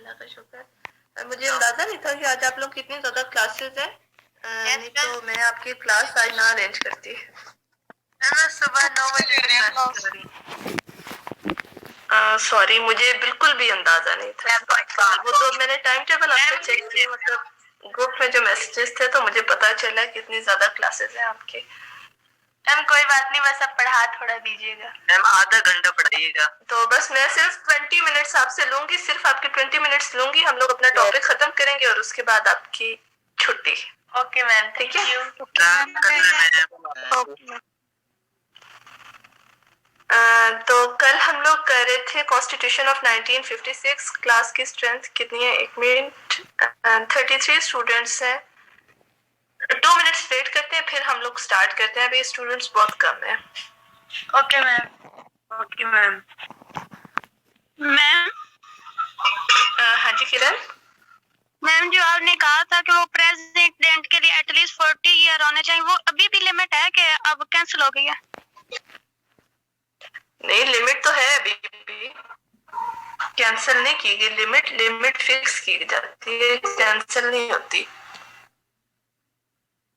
अल्लाह का शुक्र। मुझे अंदाजा नहीं था कि आज आप लोग कितनी ज्यादा क्लासेस हैं। नहीं तो मैं आपकी क्लास आज ना अरेंज करती। सुबह 9 बजे सॉरी, मुझे बिल्कुल भी अंदाजा नहीं था। वो तो मैंने टाइम टेबल आपका चेक किया, मतलब ग्रुप में जो मैसेजेस थे तो मुझे पता चला कितनी ज्यादा क्लासेस हैं आपके। मैम कोई बात नहीं, बस अब पढ़ा थोड़ा दीजिएगा। मैम आधा घंटा पढ़ाइएगा। तो बस मैं सिर्फ 20 मिनट्स आपसे लूंगी, सिर्फ आपके 20 मिनट्स लूंगी। हम लोग अपना टॉपिक खत्म करेंगे और उसके बाद आपकी छुट्टी। ओके मैम, ठीक है। तो कल हम लोग कर रहे थे कॉन्स्टिट्यूशन ऑफ 1956। क्लास की स्ट्रेंथ कितनी है? 1 मिनट। 33 स्टूडेंट्स हैं। 2 मिनट्स वेट करते हैं, फिर हम लोग स्टार्ट करते हैं। अभी स्टूडेंट्स बहुत कम है। Okay ma'am. Okay ma'am. Ma'am हाँ जी किरण। मैम जो आपने कहा था कि वो प्रेसिडेंट के लिए एटलीस्ट 40 ईयर होने चाहिए, वो अभी भी लिमिट है कि अब कैंसिल हो गई है? नहीं, लिमिट तो है, अभी भी कैंसिल नहीं की गई। लिमिट फिक्स की जाती है, कैंसिल नहीं होती।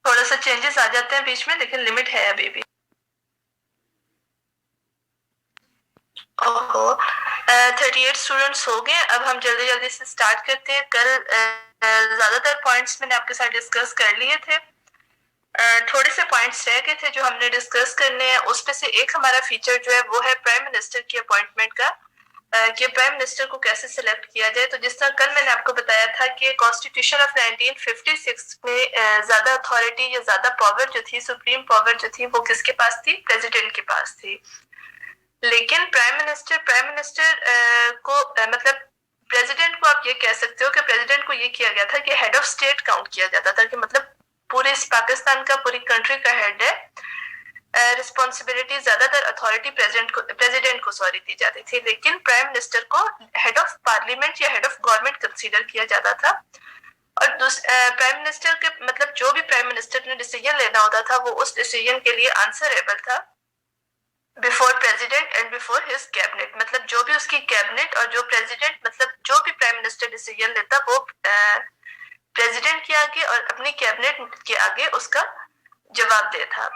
थोड़ा सा चेंजेस आ जाते हैं बीच में, लेकिन लिमिट है अभी भी। ओहो, 38 स्टूडेंट्स हो गए। अब हम जल्दी जल्दी से स्टार्ट करते हैं। कल ज्यादातर पॉइंट्स मैंने आपके साथ डिस्कस कर लिए थे। थोड़े से पॉइंट्स रह गए थे जो हमने डिस्कस करने हैं। उसमें से एक हमारा फीचर जो है वो है प्राइम मिनिस्टर की अपॉइंटमेंट का, कि प्राइम मिनिस्टर को कैसे सिलेक्ट किया जाए। तो जिस तरह कल मैंने आपको बताया था कि कॉन्स्टिट्यूशन ऑफ 1956 में ज्यादा अथॉरिटी या ज्यादा पावर जो थी, सुप्रीम पावर जो थी, वो किसके पास थी? प्रेसिडेंट के पास थी। लेकिन प्राइम मिनिस्टर को मतलब प्रेसिडेंट को आप ये कह सकते हो कि प्रेसिडेंट को ये किया गया था कि हेड ऑफ स्टेट काउंट किया जाता था, कि मतलब पूरे पाकिस्तान का, पूरी कंट्री का हेड है। रिस्पॉन्सिबिलिटी, ज्यादातर अथॉरिटी प्रेसिडेंट को दी जाती थी। लेकिन प्राइम मिनिस्टर को हेड ऑफ पार्लियामेंट या हेड ऑफ गवर्नमेंट कंसीडर किया जाता था। और प्राइम मिनिस्टर के मतलब जो भी प्राइम मिनिस्टर ने डिसीजन लेना होता था वो उस डिसीजन के लिए आंसरेबल था before president and before his cabinet. मतलब जो भी उसकी कैबिनेट और जो प्रेसिडेंट, मतलब जो भी प्राइम मिनिस्टर डिसीजन लेता वो प्रेसिडेंट के आगे और अपनी कैबिनेट के आगे उसका जवाब दे था।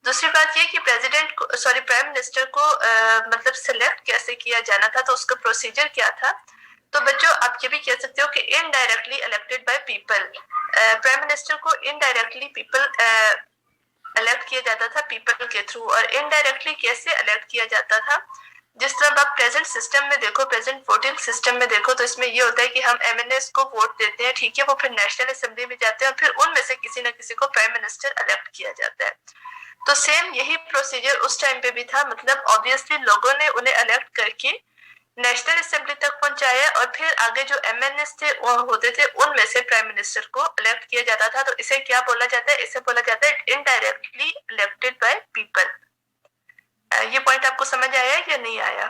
दूसरी बात ये कि प्रेसिडेंट को प्राइम मिनिस्टर को मतलब सिलेक्ट कैसे किया जाना था, तो उसका प्रोसीजर क्या था। तो बच्चों आप ये भी कह सकते हो कि indirectly elected by people. Prime minister को इनडायरेक्टली पीपल इलेक्ट किया जाता था, पीपल के थ्रू। और इनडायरेक्टली कैसे इलेक्ट किया जाता था? जिस तरह आप प्रेजेंट सिस्टम में देखो, प्रेजेंट वोटिंग सिस्टम में देखो, तो इसमें ये होता है कि हम एमएनएस को वोट देते हैं, ठीक है, वो फिर नेशनल असेंबली में जाते हैं और फिर उनमें से किसी न किसी को प्राइम मिनिस्टर इलेक्ट किया जाता है। तो सेम यही प्रोसीजर उस टाइम पे भी था। मतलब ऑब्वियसली लोगों ने उन्हें इलेक्ट करके नेशनल असेंबली तक पहुंचाया और फिर आगे जो एमएनएस थे वो होते थे, उनमें से प्राइम मिनिस्टर को इलेक्ट किया जाता था। तो इसे क्या बोला जाता है? इसे बोला जाता है इनडायरेक्टली इलेक्टेड बाय पीपल। ये पॉइंट आपको समझ आया या नहीं आया?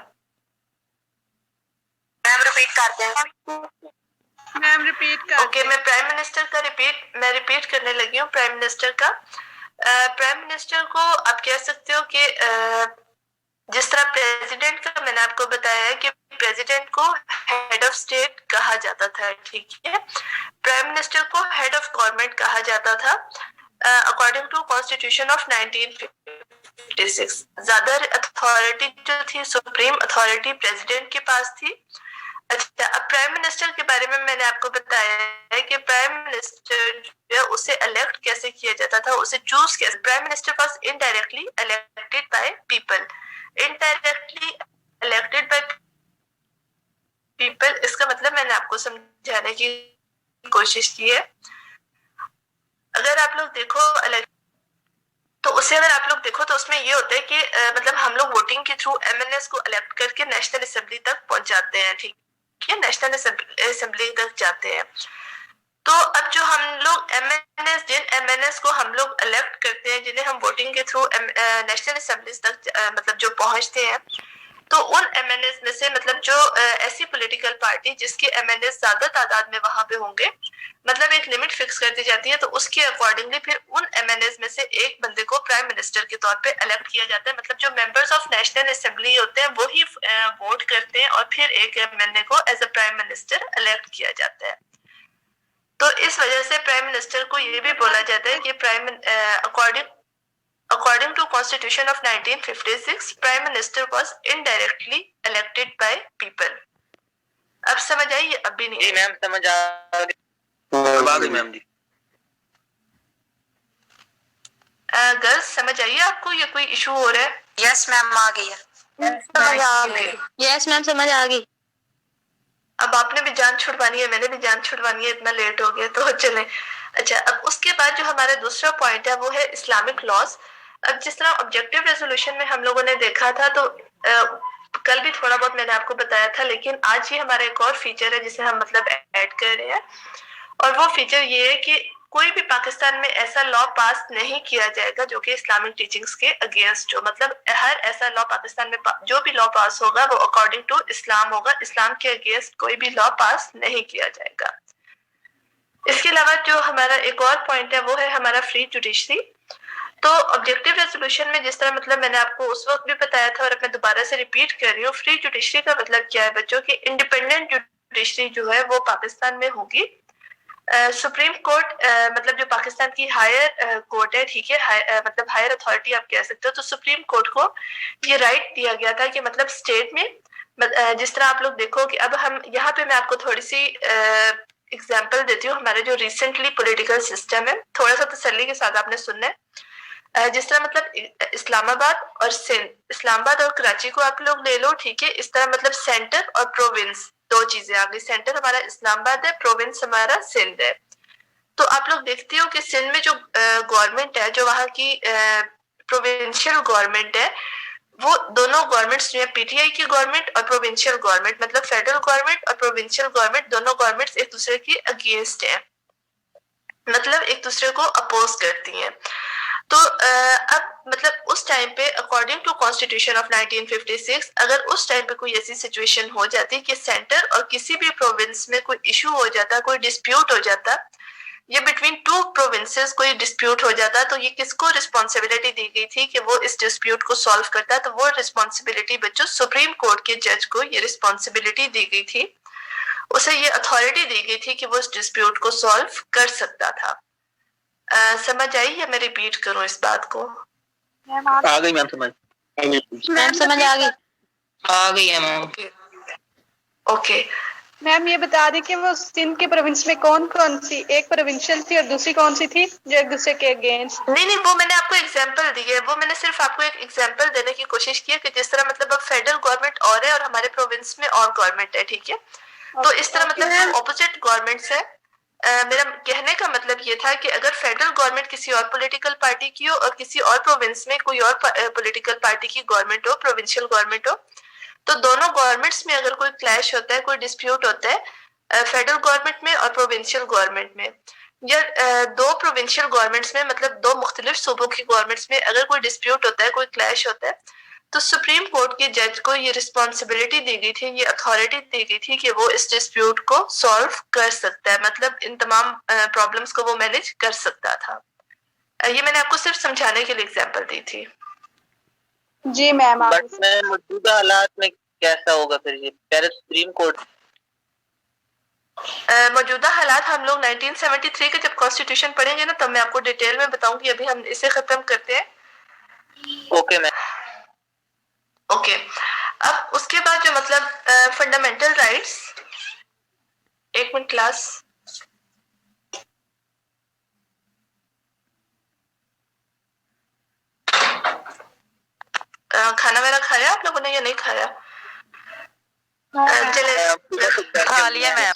मैम रिपीट करते हैं। मैम रिपीट कर। ओके, मैं प्राइम मिनिस्टर का रिपीट करने लगी हूँ। प्राइम मिनिस्टर का प्राइम मिनिस्टर को आप कह सकते हो कि जिस तरह प्रेसिडेंट का मैंने आपको बताया है कि प्रेसिडेंट को हेड ऑफ स्टेट कहा जाता था, ठीक है। प्राइम मिनिस्टर को हेड ऑफ गवर्नमेंट कहा जाता था अकॉर्डिंग टू कॉन्स्टिट्यूशन ऑफ 1956। ज्यादा अथॉरिटी जो थी, सुप्रीम अथॉरिटी प्रेसिडेंट के पास थी। अच्छा, अब प्राइम मिनिस्टर के बारे में मैंने आपको बताया है कि प्राइम मिनिस्टर जो है उसे इलेक्ट कैसे किया जाता था, उसे चूज कैसे। Prime minister was indirectly elected by people. Indirectly elected by people, इसका मतलब मैंने आपको समझाने की कोशिश की है। अगर आप लोग देखो तो उससे अगर आप लोग देखो तो उसमें ये होता है कि मतलब हम लोग वोटिंग के थ्रू एमएनएस को इलेक्ट करके नेशनल असेंबली तक पहुंचाते हैं, ठीक है, नेशनल असेंबली तक जाते हैं। तो अब जो हम लोग जिन एमएनएस को हम लोग इलेक्ट करते हैं, जिन्हें हम वोटिंग के थ्रू नेशनल असेंबली तक मतलब जो पहुंचते हैं, तो उन एमएनएस में से मतलब जो ऐसी पॉलिटिकल पार्टी जिसके एमएनएस ज्यादा तादाद में वहां पे होंगे, मतलब एक लिमिट फिक्स कर दी जाती है, तो उसके अकॉर्डिंगली फिर उन एमएनएज में से एक बंदे को प्राइम मिनिस्टर के तौर पे इलेक्ट किया जाता है। मतलब जो मेंबर्स ऑफ नेशनल असेंबली होते हैं वो ही वोट करते हैं और फिर एक एमएनए को as a prime minister elect किया जाता है। तो इस वजह से प्राइम मिनिस्टर को ये भी बोला जाता है कि according to Constitution of 1956, Prime Minister was indirectly elected by people. अब समझ आई? अब भी नहीं? जी मैम समझ आ गई मैम जी। गर्ल्स समझ आइए आपको, ये कोई इशू हो रहा है? यस मैम आ गई है। यस मैम समझ आ गई। अब आपने भी जान छुड़वानी है, मैंने भी जान छुड़वानी है, इतना लेट हो गया तो चले। अच्छा, अब उसके बाद जो हमारा दूसरा पॉइंट है वो है इस्लामिक लॉज। अब जिस तरह ऑब्जेक्टिव रेजोल्यूशन में हम लोगों ने देखा था, तो कल भी थोड़ा बहुत मैंने आपको बताया था, लेकिन आज ही हमारा एक और फीचर है जिसे हम मतलब ऐड कर रहे हैं, और वो फीचर ये है कि कोई भी पाकिस्तान में ऐसा लॉ पास नहीं किया जाएगा जो कि इस्लामिक टीचिंग्स के अगेंस्ट हो। मतलब हर ऐसा लॉ पाकिस्तान में जो भी लॉ पास होगा वो अकॉर्डिंग टू इस्लाम होगा, इस्लाम के अगेंस्ट कोई भी लॉ पास नहीं किया जाएगा। इसके अलावा जो हमारा एक और पॉइंट है वो है हमारा फ्री जुडिशरी। तो ऑब्जेक्टिव रेजोल्यूशन में जिस तरह मतलब मैंने आपको उस वक्त भी बताया था और अब मैं दोबारा से रिपीट कर रही हूँ, फ्री जुडिशरी का मतलब क्या है बच्चों की इंडिपेंडेंट जुडिशरी जो है वो पाकिस्तान में होगी। सुप्रीम कोर्ट मतलब जो पाकिस्तान की हायर कोर्ट है, ठीक है, मतलब हायर अथॉरिटी आप कह सकते हो। तो सुप्रीम कोर्ट को ये राइट दिया गया था कि मतलब स्टेट में जिस तरह आप लोग देखो कि अब हम यहाँ पे मैं आपको थोड़ी सी एग्जांपल देती हूँ। हमारे जो रिसेंटली पॉलिटिकल सिस्टम है, थोड़ा सा तसल्ली के साथ आपने सुनना है। जिस तरह मतलब इस्लामाबाद और सिंध, इस्लामाबाद और कराची को आप लोग ले लो, ठीक है। इस तरह मतलब सेंटर और प्रोविंस दो चीजें आ गई। सेंटर हमारा इस्लामाबाद है, प्रोविंस हमारा सिंध है। तो आप लोग देखते हो कि सिंध में जो गवर्नमेंट है, जो वहाँ की प्रोविंशियल गवर्नमेंट है, वो दोनों गवर्नमेंट्स जो है पीटीआई की गवर्नमेंट और प्रोविंशियल गवर्नमेंट, मतलब फेडरल गवर्नमेंट और प्रोविंशियल गवर्नमेंट, दोनों गवर्नमेंट्स एक दूसरे की अगेंस्ट है, मतलब एक दूसरे को अपोज करती हैं। तो अब मतलब उस टाइम पे अकॉर्डिंग टू कॉन्स्टिट्यूशन ऑफ 1956 अगर उस टाइम पे कोई ऐसी सिचुएशन हो जाती कि सेंटर और किसी भी प्रोविंस में कोई इशू हो जाता, कोई डिस्प्यूट हो जाता, ये बिटवीन टू प्रोविंसेस कोई डिस्प्यूट हो जाता, तो ये किसको रिस्पॉन्सिबिलिटी दी गई थी कि वो इस डिस्प्यूट को सॉल्व करता? तो वो रिस्पॉन्सिबिलिटी बच्चों सुप्रीम कोर्ट के जज को ये रिस्पॉन्सिबिलिटी दी गई थी, उसे ये अथॉरिटी दी गई थी कि वो इस डिस्प्यूट को सॉल्व कर सकता था। समझ आई या मैं रिपीट करूं इस बात को? आ गई मैम समझ। मैम समझ आ गई है मैम। ओके मैम ये बता दी कि वो सिंध के प्रोविंस में कौन कौन सी, एक प्रोविंशियल थी और दूसरी कौन सी थी जो एक दूसरे के अगेंस्ट? नहीं, वो मैंने आपको एग्जांपल दी है, वो मैंने सिर्फ आपको एक एग्जांपल देने की कोशिश की है कि जिस तरह मतलब अब फेडरल गवर्नमेंट और है और हमारे प्रोविंस में और गवर्नमेंट है, ठीक है। तो इस तरह मतलब ऑपोजिट गवर्नमेंट्स है। मेरा कहने का मतलब ये था कि अगर फेडरल गवर्नमेंट किसी और पॉलिटिकल पार्टी की हो और किसी और प्रोविंस में कोई और पॉलिटिकल पार्टी की गवर्नमेंट हो, प्रोविंशियल गवर्नमेंट हो, तो दोनों गवर्नमेंट्स में अगर कोई क्लैश होता है, कोई डिस्प्यूट होता है फेडरल गवर्नमेंट में और प्रोविंशियल गवर्नमेंट में, या दो प्रोविंशियल गवर्नमेंट्स में, मतलब दो मुख्तलिफ सूबों की गवर्नमेंट्स में अगर कोई डिस्प्यूट होता है, कोई क्लैश होता है, तो सुप्रीम कोर्ट के जज को ये रिस्पॉन्सिबिलिटी दी गई थी, ये अथॉरिटी दी गई थी कि वो इस डिस्प्यूट को सॉल्व कर सकता है, मतलब इन तमाम प्रॉब्लम्स को वो मैनेज कर सकता था। ये मैंने आपको सिर्फ समझाने के लिए एग्जांपल दी थी। जी मैम। बट मैं मौजूदा हालात में कैसा होगा फिर ये सुप्रीम कोर्ट? मौजूदा हालात हम लोग 1973 के जब कॉन्स्टिट्यूशन पढ़ेंगे ना, तब मैं आपको डिटेल में बताऊंगी। अभी हम इसे खत्म करते हैं। Okay ma'am. ओके अब उसके बाद जो मतलब फंडामेंटल राइट्स, एक मिनट क्लास, खाना वगैरह खाया आप लोगों ने या नहीं खाया? चले खा लिया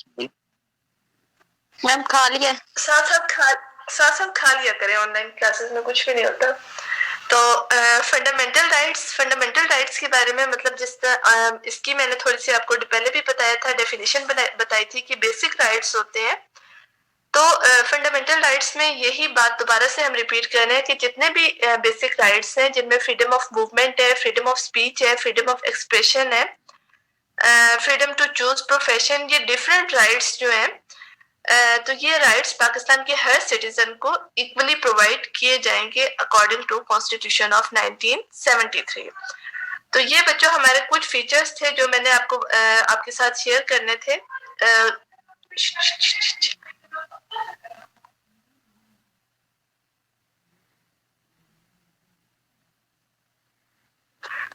मैम खा लिया। साथ खा लिया करें, ऑनलाइन क्लासेस में कुछ भी नहीं होता। तो फंडामेंटल राइट्स के बारे में मतलब जिस तरह इसकी मैंने थोड़ी सी आपको पहले भी बताया था, डेफिनेशन बताई थी कि बेसिक राइट्स होते हैं। तो फंडामेंटल राइट्स में यही बात दोबारा से हम रिपीट कर रहे हैं कि जितने भी बेसिक राइट्स हैं, जिनमें फ्रीडम ऑफ मूवमेंट है, फ्रीडम ऑफ स्पीच है, फ्रीडम ऑफ एक्सप्रेशन है, फ्रीडम टू चूज प्रोफेशन, ये डिफरेंट राइट्स जो हैं तो ये राइट्स पाकिस्तान के हर सिटीजन को इक्वली प्रोवाइड किए जाएंगे अकॉर्डिंग टू कॉन्स्टिट्यूशन ऑफ 1973। तो ये बच्चों हमारे कुछ फीचर्स थे जो मैंने आपको आपके साथ शेयर करने थे।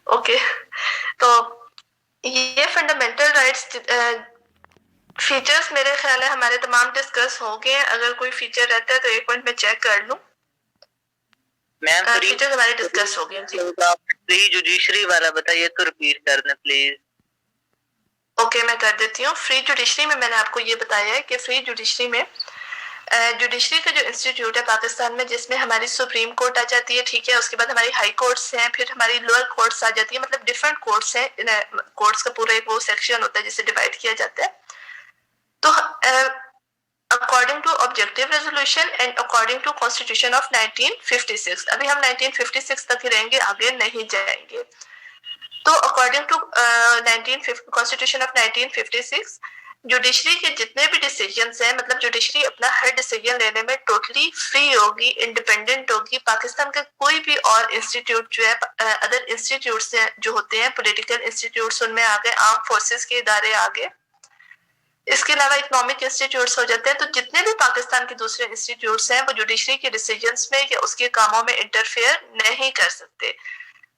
ओके, तो ये फंडामेंटल राइट्स फीचर्स मेरे ख्याल है हमारे तमाम डिस्कस हो गए हैं। अगर कोई फीचर रहता है तो एक मिनट में चेक कर लूं। मैम फीचर्स हमारे डिस्कस हो गए जी। आप फ्री जुडिशरी वाला बताइए तो रिपीट करना प्लीज। ओके, मैं कर देती हूँ। फ्री जुडिशरी में मैंने आपको ये बताया है कि फ्री जुडिशरी में जुडिशरी का जो इंस्टीट्यूट है पाकिस्तान में, जिसमें हमारी सुप्रीम कोर्ट आ जाती है, ठीक है, उसके बाद हमारी हाई कोर्ट्स हैं, फिर हमारी लोअर कोर्ट्स आ जाती है, मतलब डिफरेंट कोर्ट्स हैं। कोर्ट्स का पूरा एक वो सेक्शन होता है जिसे डिवाइड किया जाता है। तो according to objective resolution and according to constitution of 1956, अभी हम 1956 तक ही रहेंगे, आगे नहीं जाएंगे। तो according to constitution of 1956 judiciary के जितने भी डिसीजंस हैं, मतलब जुडिशरी अपना हर डिसीजन लेने में टोटली फ्री होगी, इंडिपेंडेंट होगी। पाकिस्तान का कोई भी और इंस्टीट्यूट जो है, अदर इंस्टीट्यूट्स जो होते हैं पॉलिटिकल इंस्टीट्यूट्स, उनमें आ गए, आर्म फोर्सेस के इदारे आ गए, इसके अलावा इकोनॉमिक इंस्टीट्यूट्स हो जाते हैं। तो जितने भी पाकिस्तान के दूसरे इंस्टीट्यूट्स हैं वो जुडिशरी के डिसीजंस में या उसके कामों में इंटरफेयर नहीं कर सकते।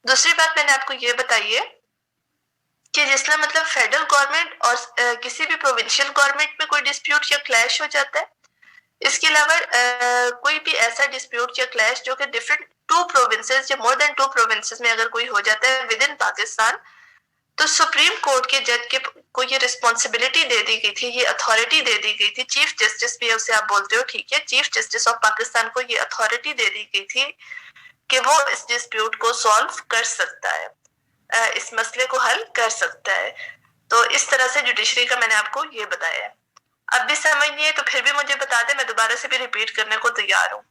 दूसरी बात मैंने आपको ये बताई है कि जिसमें मतलब फेडरल गवर्नमेंट और किसी भी प्रोविंशियल गवर्नमेंट में कोई डिस्प्यूट या क्लैश हो जाता है, इसके अलावा कोई भी ऐसा डिस्प्यूट या क्लैश जो कि डिफरेंट 2 प्रोविंसेस या मोर देन 2 प्रोविंसेस में अगर कोई हो जाता है विद इन पाकिस्तान, तो सुप्रीम कोर्ट के जज के को ये रिस्पॉन्सिबिलिटी दे दी गई थी, ये अथॉरिटी दे दी गई थी। चीफ जस्टिस भी उसे आप बोलते हो, ठीक है, चीफ जस्टिस ऑफ पाकिस्तान को ये अथॉरिटी दे दी गई थी कि वो इस डिस्प्यूट को सॉल्व कर सकता है, इस मसले को हल कर सकता है। तो इस तरह से जुडिशरी का मैंने आपको ये बताया है। अब भी समझ नहीं है तो फिर भी मुझे बता दे, मैं दोबारा से भी रिपीट करने को तैयार हूँ।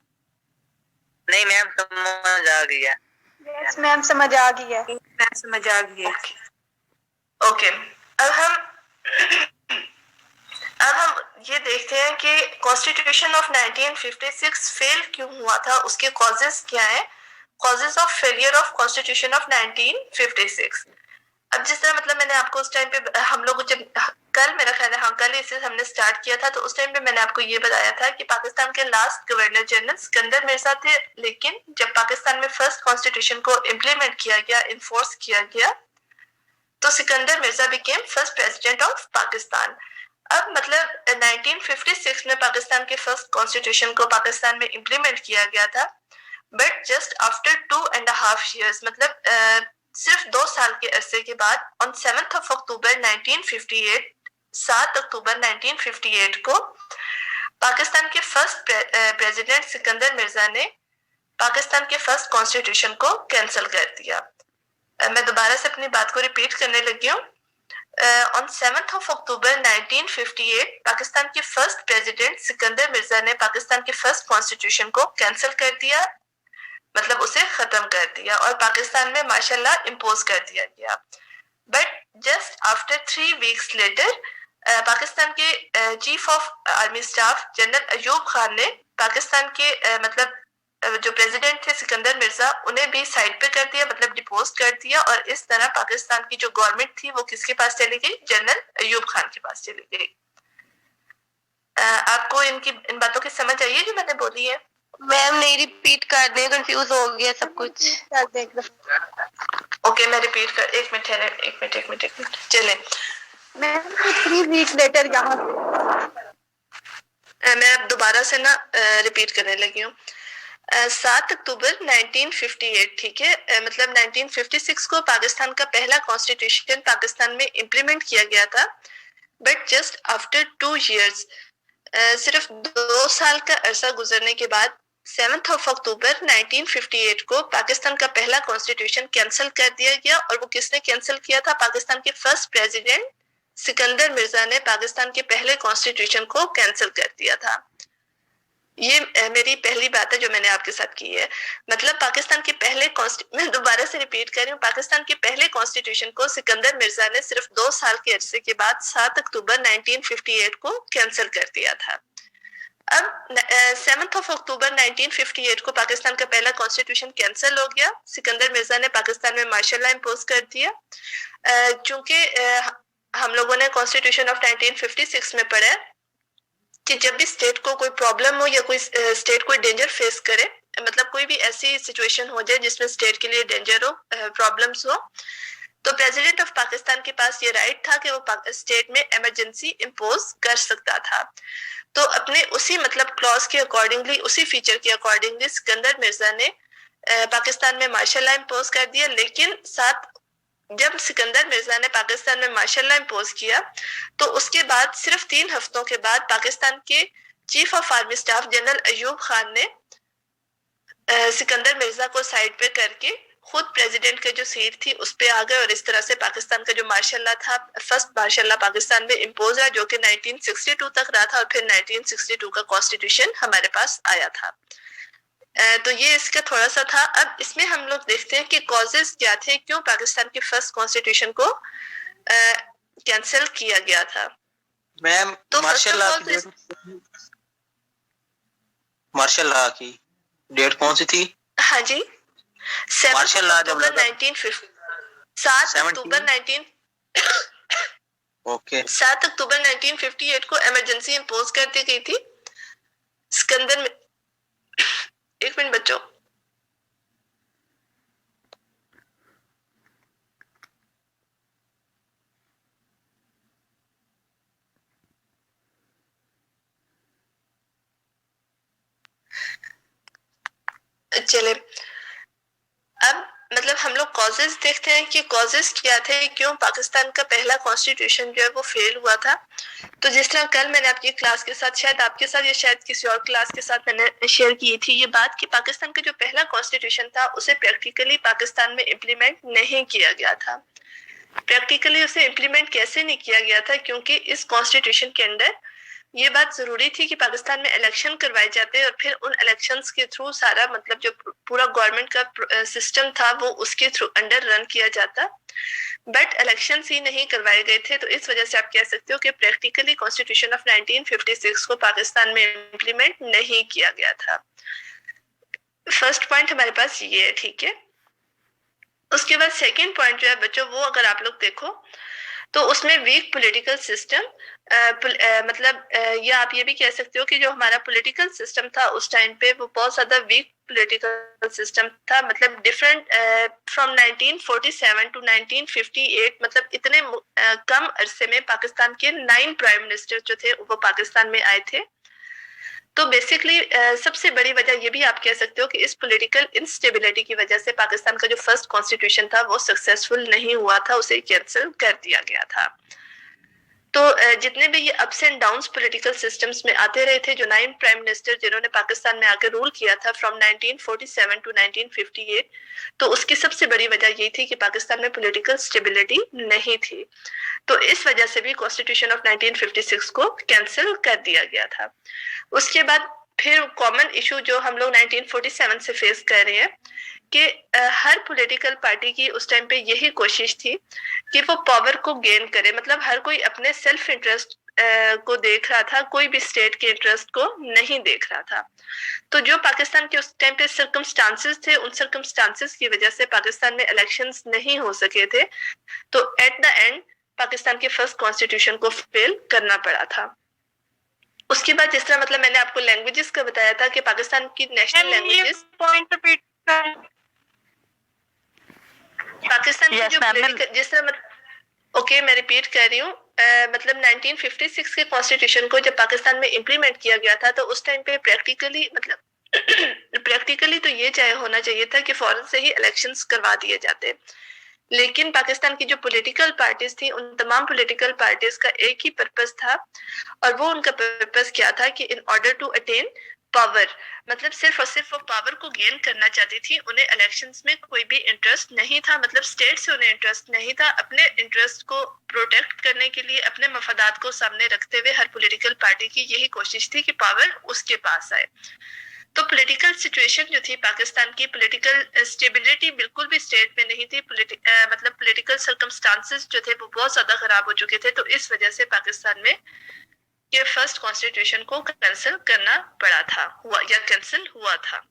नहीं मैम, समझ आ गया। यस मैम, समझ आ गया। मैं समझ आ गई। ओके, अब हम ये देखते हैं कि कॉन्स्टिट्यूशन ऑफ 1956 फेल क्यों हुआ था, उसके कॉजेस क्या है, causes of failure of constitution of 1956। अब जिस तरह मतलब मैंने आपको उस टाइम पे, हम लोग जब कल, मेरा ख्याल है हाँ कल इसे हमने स्टार्ट किया था, तो उस टाइम पे मैंने आपको ये बताया था कि पाकिस्तान के last governor general Sikandar Mirza थे, लेकिन जब पाकिस्तान में फर्स्ट कॉन्स्टिट्यूशन को इम्प्लीमेंट किया गया, इन्फोर्स किया गया, तो Sikandar Mirza became first president of Pakistan. अब मतलब 1956 में पाकिस्तान के फर्स्ट कॉन्स्टिट्यूशन को पाकिस्तान में इम्प्लीमेंट किया गया था, बट जस्ट आफ्टर 2.5 years, मतलब सिर्फ 2 साल के अरसे के बाद, ऑन 7 अक्टूबर 1958, 7 अक्टूबर 1958 को पाकिस्तान के फर्स्ट प्रेसिडेंट सिकंदर मिर्जा ने पाकिस्तान के फर्स्ट कॉन्स्टिट्यूशन को कैंसिल कर दिया। मैं दोबारा से अपनी बात को रिपीट करने लगी हूँ। ऑन 7 अक्टूबर 1958 पाकिस्तान के फर्स्ट प्रेसिडेंट सिकंदर मिर्जा ने पाकिस्तान के फर्स्ट कॉन्स्टिट्यूशन को कैंसिल कर दिया, मतलब उसे खत्म कर दिया, और पाकिस्तान में माशाल्लाह इम्पोज कर दिया गया। But just after 3 weeks later Pakistan के chief of army staff general Ayub Khan ने पाकिस्तान के मतलब जो प्रेसिडेंट थे सिकंदर मिर्जा, उन्हें भी साइड पे कर दिया, मतलब डिपोज कर दिया, और इस तरह पाकिस्तान की जो गवर्नमेंट थी वो किसके पास चली गई, जनरल अयूब खान के पास चली गई। आपको इन बातों की समझ आई है जो मैंने बोली है? मैम नहीं रिपीट कर दें, कंफ्यूज हो गया सब कुछ। ओके, मैं रिपीट कर, एक मिनट चले। मैम 3 weeks लेटर यहाँ मैं अब दोबारा से ना रिपीट करने लगी हूँ। 7 अक्टूबर 1958, ठीक है, मतलब 1956 को पाकिस्तान का पहला कॉन्स्टिट्यूशन पाकिस्तान में इम्प्लीमेंट किया गया था, बट जस्ट आफ्टर 2 years, सिर्फ 2 साल का अरसा गुजरने के बाद 7 अक्टूबर 1958 को पाकिस्तान का पहला कॉन्स्टिट्यूशन कैंसिल कर दिया गया। और वो किसने कैंसिल किया था? पाकिस्तान के फर्स्ट प्रेसिडेंट सिकंदर मिर्जा ने पाकिस्तान के पहले कॉन्स्टिट्यूशन को कैंसिल कर दिया था। ये मेरी पहली बात है जो मैंने आपके साथ की है। मतलब पाकिस्तान के पहले मैं दोबारा से रिपीट कर रही हूँ, पाकिस्तान के पहले कॉन्स्टिट्यूशन को सिकंदर मिर्जा ने सिर्फ 2 साल के अरसे के बाद 7 अक्टूबर 1958 को कैंसिल कर दिया था। अब 7 अक्टूबर 1958 को पाकिस्तान का पहला कॉन्स्टिट्यूशन कैंसिल हो गया। सिकंदर मिर्जा ने पाकिस्तान में मार्शल लॉ इम्पोज कर दिया। चूंकि हम लोगों ने कॉन्स्टिट्यूशन ऑफ 1956 में पढ़ा है कि जब भी स्टेट को कोई प्रॉब्लम हो या कोई स्टेट कोई डेंजर फेस करे, मतलब कोई भी ऐसी सिचुएशन हो जाए जिसमें स्टेट के लिए डेंजर हो, प्रॉब्लम्स हो, तो प्रेसिडेंट ऑफ पाकिस्तान के पास ये राइट था कि वो स्टेट में इमरजेंसी इम्पोज कर सकता था। तो अपने उसी मतलब क्लॉज के अकॉर्डिंगली, उसी फीचर के अकॉर्डिंगली सिकंदर मिर्जा ने पाकिस्तान में मार्शल लॉ इम्पोज कर दिया। लेकिन साथ जब सिकंदर मिर्जा ने पाकिस्तान में मार्शल लॉ इम्पोज किया तो उसके बाद सिर्फ 3 हफ्तों के बाद पाकिस्तान के chief of army staff general Ayub Khan ने सिकंदर मिर्जा को साइड पे करके खुद प्रेसिडेंट की जो सीट थी उस पे आ गए और इस तरह से पाकिस्तान का जो मार्शल लॉ था, फर्स्ट मार्शल लॉ पाकिस्तान में इम्पोज है, जो कि 1962 तक रहा था और फिर 1962 का कॉन्स्टिट्यूशन हमारे पास आया था। तो ये इसका थोड़ा सा था। अब इसमें हम लोग देखते हैं कि कॉजेस क्या थे, क्यों पाकिस्तान के फर्स्ट कॉन्स्टिट्यूशन को कैंसिल किया गया था। मैम तो मार्शल लॉ की डेट कौन सी थी? हाँ जी, 7 अक्टूबर 1950, 7 अक्टूबर 1958 को इमरजेंसी इम्पोज कर दी गई थी। सिकंदर में, एक मिनट बच्चों, चले अब मतलब हम लोग कॉजेस देखते हैं कि कॉजेस क्या थे, क्यों पाकिस्तान का पहला कॉन्स्टिट्यूशन जो है वो फेल हुआ था। तो जिस तरह कल मैंने आपकी क्लास के साथ, शायद आपके साथ या शायद किसी और क्लास के साथ मैंने शेयर की थी ये बात कि पाकिस्तान का जो पहला कॉन्स्टिट्यूशन था उसे प्रैक्टिकली पाकिस्तान में इम्प्लीमेंट नहीं किया गया था। प्रैक्टिकली उसे इम्प्लीमेंट कैसे नहीं किया गया था? क्योंकि इस कॉन्स्टिट्यूशन के अंदर ये बात जरूरी थी कि पाकिस्तान में इलेक्शन करवाए जाते और फिर उन इलेक्शंस के थ्रू सारा मतलब जो पूरा गवर्नमेंट का सिस्टम था वो उसके थ्रू अंडर रन किया जाता, बट इलेक्शन ही नहीं करवाए गए थे। तो इस वजह से आप कह सकते हो कि प्रैक्टिकली कॉन्स्टिट्यूशन ऑफ 1956 को पाकिस्तान में इम्प्लीमेंट नहीं किया गया था। फर्स्ट पॉइंट हमारे पास ये है, ठीक है। उसके बाद सेकेंड पॉइंट जो है बच्चों, वो अगर आप लोग देखो तो उसमें वीक पॉलिटिकल सिस्टम, मतलब या आप ये भी कह सकते हो कि जो हमारा पॉलिटिकल सिस्टम था उस टाइम पे वो बहुत ज्यादा वीक पॉलिटिकल सिस्टम था। मतलब डिफरेंट फ्रॉम 1947 टू 1958, मतलब इतने कम अरसे में पाकिस्तान के 9 प्राइम मिनिस्टर जो थे वो पाकिस्तान में आए थे। तो बेसिकली सबसे बड़ी वजह ये भी आप कह सकते हो कि इस पॉलिटिकल इंस्टेबिलिटी की वजह से पाकिस्तान का जो फर्स्ट कॉन्स्टिट्यूशन था वो सक्सेसफुल नहीं हुआ था, उसे कैंसिल कर दिया गया था। तो जितने भी ये ups and downs political systems में आते रहे थे, जो 9 प्राइम मिनिस्टर जिन्होंने पाकिस्तान में आकर रूल किया था फ्रॉम 1947 टू 1958, तो उसकी सबसे बड़ी वजह ये थी कि पाकिस्तान में पॉलिटिकल स्टेबिलिटी नहीं थी। तो इस वजह से भी कॉन्स्टिट्यूशन ऑफ 1956 को कैंसिल कर दिया गया था। उसके बाद फिर कॉमन इशू जो हम लोग 1947 से फेस कर रहे हैं कि हर पॉलिटिकल पार्टी की उस टाइम पे यही कोशिश थी कि वो पावर को गेन करे। मतलब हर कोई अपने सेल्फ इंटरेस्ट को देख रहा था, कोई भी स्टेट के इंटरेस्ट को नहीं देख रहा था। तो जो पाकिस्तान के उस टाइम पे सर्कमस्टांसेस थे, उन सर्कमस्टांसेस की वजह से पाकिस्तान में इलेक्शंस नहीं हो सके थे। तो एट द एंड पाकिस्तान के फर्स्ट कॉन्स्टिट्यूशन को फेल करना पड़ा था। उसके बाद जिस तरह मतलब मैंने आपको लैंग्वेजेस का बताया था कि पाकिस्तान की नेशनल लैंग्वेजेस, पाकिस्तान की जो पॉलिटिकल, जिस तरह ओके मैं रिपीट कर रही हूँ, मतलब 1956 के कॉन्स्टिट्यूशन को जब पाकिस्तान में इम्प्लीमेंट किया गया था तो उस टाइम पे प्रैक्टिकली मतलब प्रैक्टिकली तो ये होना चाहिए था कि फौरन से ही इलेक्शंस करवा दिए जाते। लेकिन पाकिस्तान की जो पॉलिटिकल पार्टीज थी, उन तमाम पॉलिटिकल पार्टीज का एक ही पर्पस था, और वो उनका पर्पस क्या था कि in order to attain power, मतलब सिर्फ और सिर्फ वो पावर को गेन करना चाहती थी, उन्हें इलेक्शंस में कोई भी इंटरेस्ट नहीं था, मतलब स्टेट से उन्हें इंटरेस्ट नहीं था। अपने इंटरेस्ट को प्रोटेक्ट करने के लिए, अपने मफादात को सामने रखते हुए हर पॉलिटिकल पार्टी की यही कोशिश थी कि पावर उसके पास आए। तो पॉलिटिकल सिचुएशन जो थी पाकिस्तान की, पॉलिटिकल स्टेबिलिटी बिल्कुल भी स्टेट में नहीं थी, मतलब पॉलिटिकल सर्कमस्टांसेस जो थे वो बहुत ज्यादा खराब हो चुके थे। तो इस वजह से पाकिस्तान में ये फर्स्ट कॉन्स्टिट्यूशन को कैंसिल करना पड़ा था, हुआ या कैंसिल हुआ था।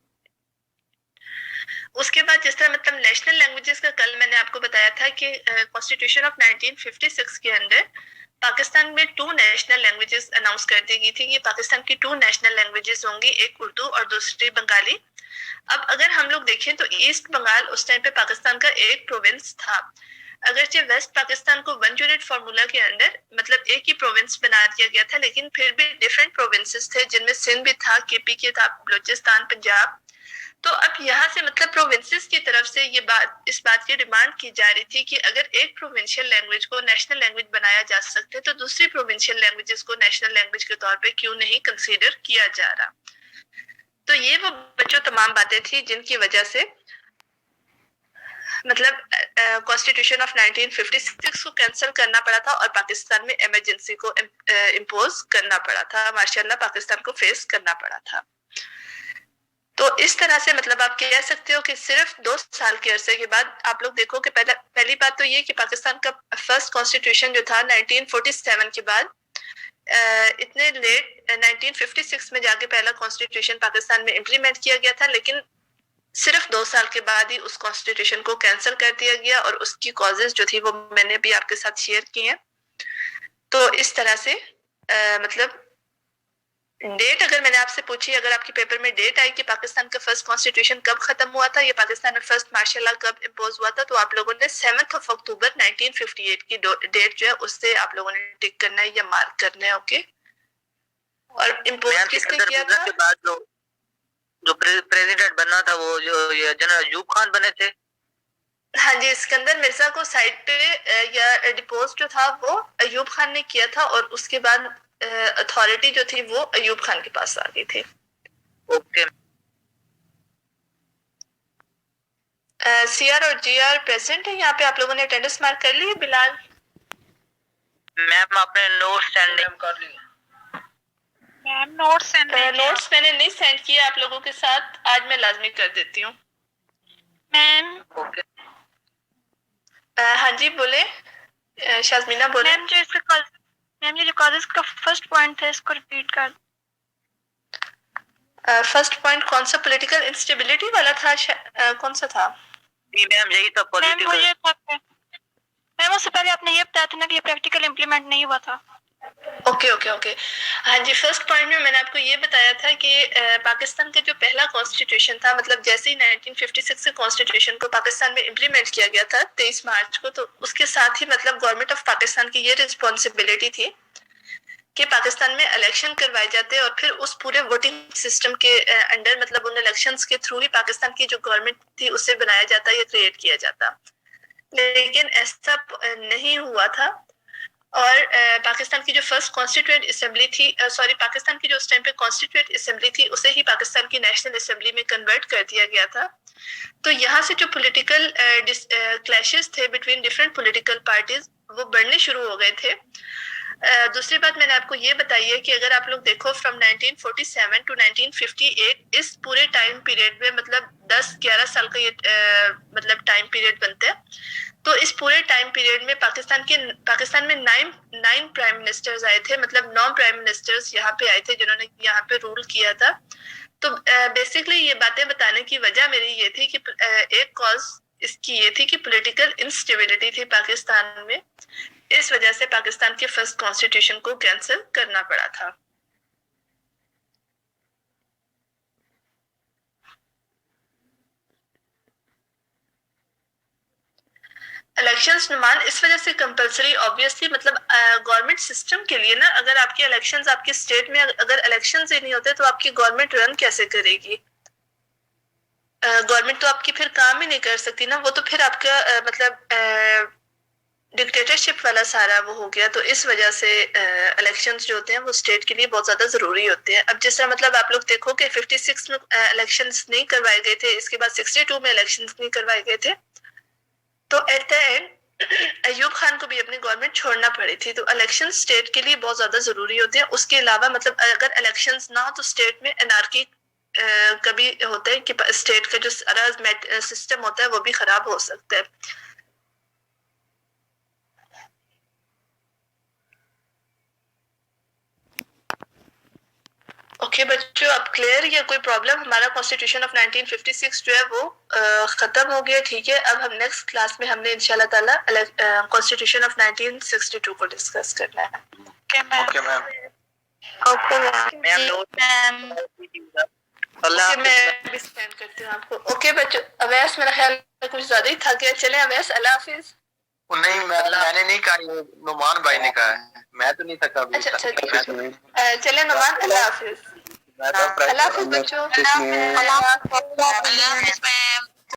उसके बाद जिस तरह मतलब नेशनल लैंग्वेजेस का कल मैंने आपको बताया था कि कॉन्स्टिट्यूशन ऑफ 1956 के अंदर पाकिस्तान में 2 नेशनल लैंग्वेजेस अनाउंस कर दी गई थी। ये पाकिस्तान की 2 नेशनल लैंग्वेजेस होंगी, एक उर्दू और दूसरी बंगाली। अब अगर हम लोग देखें तो ईस्ट बंगाल उस टाइम पे पाकिस्तान का एक प्रोविंस था। अगरचे वेस्ट पाकिस्तान को 1 यूनिट फार्मूला के अंदर मतलब एक ही प्रोविंस बना दिया गया था, लेकिन फिर भी डिफरेंट प्रोविंसेस थे, जिनमें सिंध भी था, केपी के था, बलूचिस्तान, पंजाब। तो अब यहाँ से मतलब प्रोविंसेस की तरफ से इस बात की डिमांड की जा रही थी कि अगर एक प्रोविंशियल लैंग्वेज को नेशनल लैंग्वेज बनाया जा सकते तो दूसरी प्रोविंशियल लैंग्वेजेस को नेशनल लैंग्वेज के तौर पे क्यों नहीं कंसीडर किया जा रहा। तो ये वो बच्चों तमाम बातें थी जिनकी वजह से मतलब कॉन्स्टिट्यूशन ऑफ 1956 को कैंसिल करना पड़ा था और पाकिस्तान में इमरजेंसी को इम्पोज करना पड़ा था, माशाल्लाह पाकिस्तान को फेस करना पड़ा था। तो इस तरह से मतलब आप कह सकते हो कि सिर्फ 2 साल के अरसे के बाद आप लोग देखो कि पहली बात तो ये कि पाकिस्तान का फर्स्ट कॉन्स्टिट्यूशन जो था 1947 के बाद इतने लेट 1956 में जाके पहला कॉन्स्टिट्यूशन पाकिस्तान में इम्प्लीमेंट किया गया था, लेकिन सिर्फ 2 साल के बाद ही उस कॉन्स्टिट्यूशन को कैंसिल कर दिया गया और उसकी कॉजेज जो थी वो मैंने भी आपके साथ शेयर की हैं। तो इस तरह से मतलब डेट अगर मैंने आपसे पूछी, अगर आपके पेपर में डेट आई कि पाकिस्तान का फर्स्ट कॉन्स्टिट्यूशन कब खत्म हुआ था, ये पाकिस्तान में फर्स्ट मार्शल लॉ कब इम्पोज हुआ था, तो आप लोगों ने 7 अक्टूबर 1958 की डेट जो है उससे आप लोगों ने टिक करना है या मार्क करना है। ओके। और इम्पोज किसने किया था? के बाद जो प्रेसिडेंट बनना था वो जो जनरल अयूब खान बने थे। हाँ जी, सिकंदर मिर्जा को साइड पे या डिपोज जो था वो अयूब खान ने किया था और उसके बाद अथॉरिटी जो थी वो अयूब खान के पास आ गई थी। ओके। सीआर और जीआर प्रेजेंट है यहाँ पे, आप लोगों ने अटेंडेंस मार्क कर ली है? बिलाल मैम आपने नोट्स सेंड कर लिए? मैम नोट्स मैंने नहीं सेंड किया आप लोगों के साथ, आज मैं लाजमी कर देती हूँ। Ma'am okay. हाँ जी बोले, शाज़मीना बोले। मैम जो इसका मैम ये जो कॉजेस का फर्स्ट पॉइंट था इसको रिपीट कर। फर्स्ट पॉइंट कौन सा? पॉलिटिकल इंस्टेबिलिटी वाला था? कौन सा था? जी मैम यही था, पॉलिटिकल। मैम उससे पहले आपने ये बताया था ना कि ये प्रैक्टिकल इम्प्लीमेंट नहीं हुआ था। Okay okay okay. हाँ जी, फर्स्ट पॉइंट में मैंने आपको ये बताया था कि पाकिस्तान का जो पहला कॉन्स्टिट्यूशन था, मतलब जैसे ही 1956 के कॉन्स्टिट्यूशन को पाकिस्तान में इम्प्लीमेंट किया गया था 23 मार्च को, तो उसके साथ ही मतलब गवर्नमेंट ऑफ पाकिस्तान की ये रिस्पॉन्सिबिलिटी थी कि पाकिस्तान में इलेक्शन करवाए जाते और फिर उस पूरे वोटिंग सिस्टम के अंडर मतलब उन इलेक्शंस के थ्रू ही पाकिस्तान की जो गवर्नमेंट थी उसे बनाया जाता या क्रिएट किया जाता, लेकिन ऐसा नहीं हुआ था। और पाकिस्तान की जो फर्स्ट कॉन्स्टिट्यूएंट असेंबली थी, पाकिस्तान की जो उस टाइम पे कॉन्स्टिट्यूएंट असेंबली थी उसे ही पाकिस्तान की नेशनल असेंबली में कन्वर्ट कर दिया गया था। तो यहाँ से जो पॉलिटिकल क्लैशेस थे बिटवीन डिफरेंट पॉलिटिकल पार्टीज वो बढ़ने शुरू हो गए थे। दूसरी बात मैंने आपको ये बताई है कि अगर आप लोग देखो फ्रॉम 1947 टू 1958 इस पूरे टाइम पीरियड में मतलब 10-11 साल का ये मतलब टाइम पीरियड बनता है। तो इस पूरे टाइम पीरियड में पाकिस्तान में 9 प्राइम मिनिस्टर्स आए थे, मतलब 9 प्राइम मिनिस्टर्स यहाँ पे आए थे जिन्होंने यहाँ पे रूल किया था। तो बेसिकली ये बातें बताने की वजह मेरी ये थी कि एक कॉज इसकी ये थी कि पॉलिटिकल इंस्टेबिलिटी थी पाकिस्तान में, इस वजह से पाकिस्तान के फर्स्ट कॉन्स्टिट्यूशन को कैंसिल करना पड़ा था। इलेक्शंस नुमान इस वजह से कंपलसरी ऑब्वियसली मतलब गवर्नमेंट सिस्टम के लिए ना, अगर आपके इलेक्शंस आपके स्टेट में अगर इलेक्शंस ही नहीं होते तो आपकी गवर्नमेंट रन कैसे करेगी? गवर्नमेंट तो आपकी फिर काम ही नहीं कर सकती ना, वो तो फिर आपका मतलब डिक्टेटरशिप वाला सारा वो हो गया, तो इस वजह से इलेक्शंस जो होते हैं वो स्टेट के लिए बहुत ज्यादा जरूरी होते हैं। अब जिस तरह मतलब आप लोग देखो कि 56 में इलेक्शंस नहीं करवाए गए थे, इसके बाद 62 में इलेक्शंस नहीं करवाए गए थे, तो at the end Ayub Khan को भी अपनी गवर्नमेंट छोड़ना पड़ी थी। तो इलेक्शन स्टेट के लिए बहुत ज्यादा जरूरी होते हैं। उसके अलावा मतलब अगर इलेक्शंस ना हो तो स्टेट में एनार्की कभी होता है कि स्टेट का जो सारा सिस्टम होता है वो भी खराब हो सकता है। ओके बच्चों, अब क्लियर या कोई प्रॉब्लम? हमारा कॉन्स्टिट्यूशन ऑफ 1956 जो है वो खत्म हो गया, ठीक है। अब हम नेक्स्ट क्लास में हमने इंशाल्लाह ताला कॉन्स्टिट्यूशन ऑफ 1962 को डिस्कस करना है। Okay ma'am. Okay ma'am. Okay ma'am. अल्लाह मैं भी सेंड करती हूँ आपको। ओके बच्चों, अवैस मेरा ख्याल कुछ ज्यादा ही थक गया। चले अवैस, अल्लाह हाफिज। नहीं मैंने नहीं कहा, ये नुमान भाई ने कहा है, मैं तो नहीं थका अभी। अच्छा चले नुमान, अल्लाह हाफिज। मैं तो अल्लाह हाफिज बच्चों। अल्लाह हाफिज मैम।